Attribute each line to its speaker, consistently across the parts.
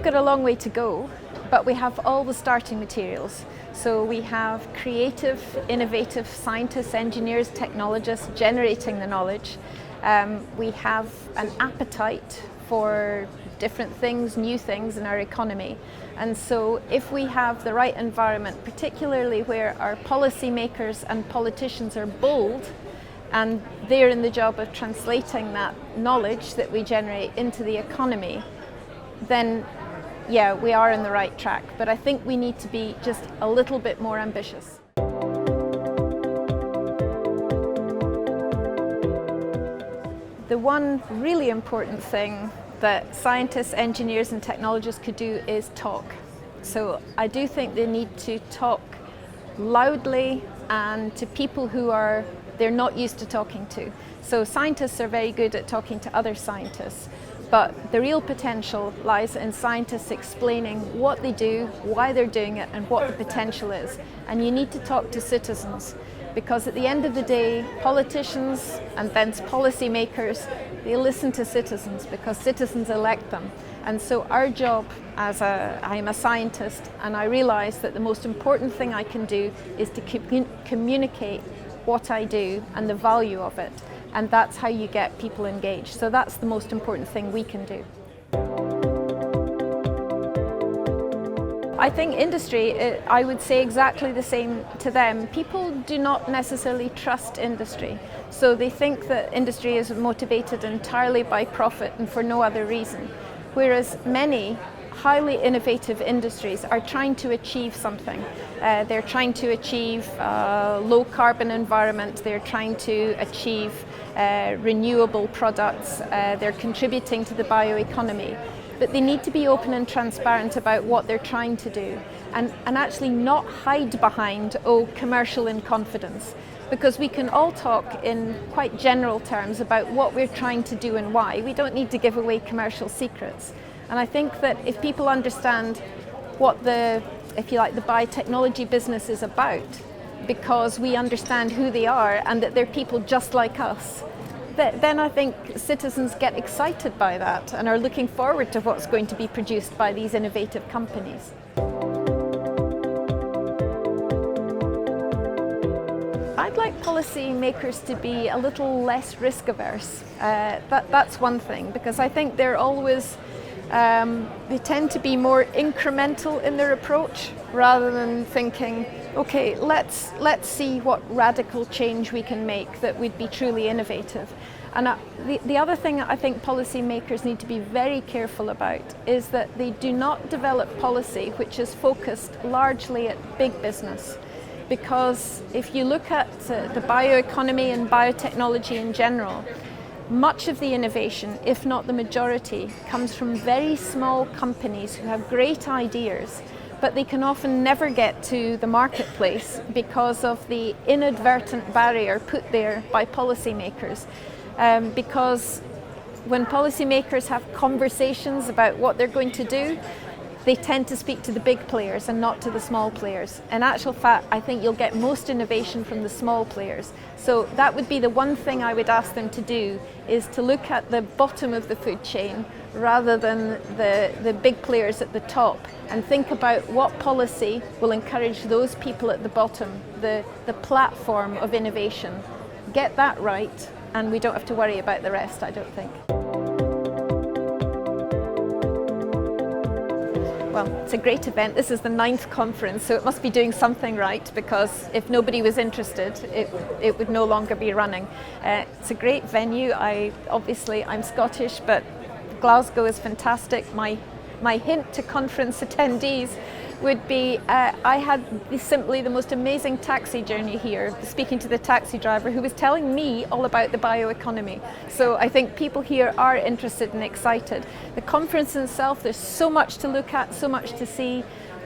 Speaker 1: got a long way to go, but we have all the starting materials. So we have creative, innovative scientists, engineers, technologists generating the knowledge. We have an appetite for different things, new things in our economy. And so if we have the right environment, particularly where our policymakers and politicians are bold, and they're in the job of translating that knowledge that we generate into the economy, then yeah, we are on the right track. But I think we need to be just a little bit more ambitious. The one really important thing that scientists, engineers and technologists could do is talk. So I do think they need to talk loudly and to people who they're not used to talking to. So scientists are very good at talking to other scientists, but the real potential lies in scientists explaining what they do, why they're doing it and what the potential is. And you need to talk to citizens, because at the end of the day, politicians and then policymakers, they listen to citizens because citizens elect them. And so our job I'm a scientist, and I realize that the most important thing I can do is to communicate what I do and the value of it. And that's how you get people engaged. So that's the most important thing we can do. I think industry, I would say exactly the same to them. People do not necessarily trust industry. So they think that industry is motivated entirely by profit and for no other reason. Whereas many highly innovative industries are trying to achieve something. They're trying to achieve a low carbon environment. They're trying to achieve renewable products. They're contributing to the bioeconomy. But they need to be open and transparent about what they're trying to do and actually not hide behind, commercial in confidence. Because we can all talk in quite general terms about what we're trying to do and why. We don't need to give away commercial secrets. And I think that if people understand what the biotechnology business is about, because we understand who they are and that they're people just like us, then I think citizens get excited by that and are looking forward to what's going to be produced by these innovative companies. I'd like policymakers to be a little less risk averse. That's one thing, because I think they're always they tend to be more incremental in their approach rather than thinking, okay, let's see what radical change we can make that would be truly innovative. And the other thing I think policymakers need to be very careful about is that they do not develop policy which is focused largely at big business. Because if you look at the bioeconomy and biotechnology in general, much of the innovation, if not the majority, comes from very small companies who have great ideas, but they can often never get to the marketplace because of the inadvertent barrier put there by policymakers. Because when policymakers have conversations about what they're going to do, they tend to speak to the big players and not to the small players. In actual fact, I think you'll get most innovation from the small players. So that would be the one thing I would ask them to do, is to look at the bottom of the food chain rather than the big players at the top, and think about what policy will encourage those people at the bottom, the platform of innovation. Get that right, and we don't have to worry about the rest, I don't think. Well, it's a great event. This is the 9th conference, so it must be doing something right, because if nobody was interested, it would no longer be running. It's a great venue. I'm Scottish, but Glasgow is fantastic. My hint to conference attendees would be, I had simply the most amazing taxi journey here, speaking to the taxi driver who was telling me all about the bioeconomy. So I think people here are interested and excited. The conference itself, there's so much to look at, so much to see,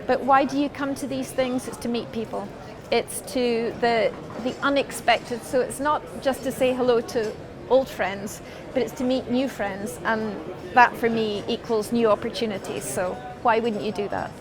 Speaker 1: but why do you come to these things? It's to meet people. It's to the unexpected. So it's not just to say hello to old friends, but it's to meet new friends, and that for me equals new opportunities. So why wouldn't you do that?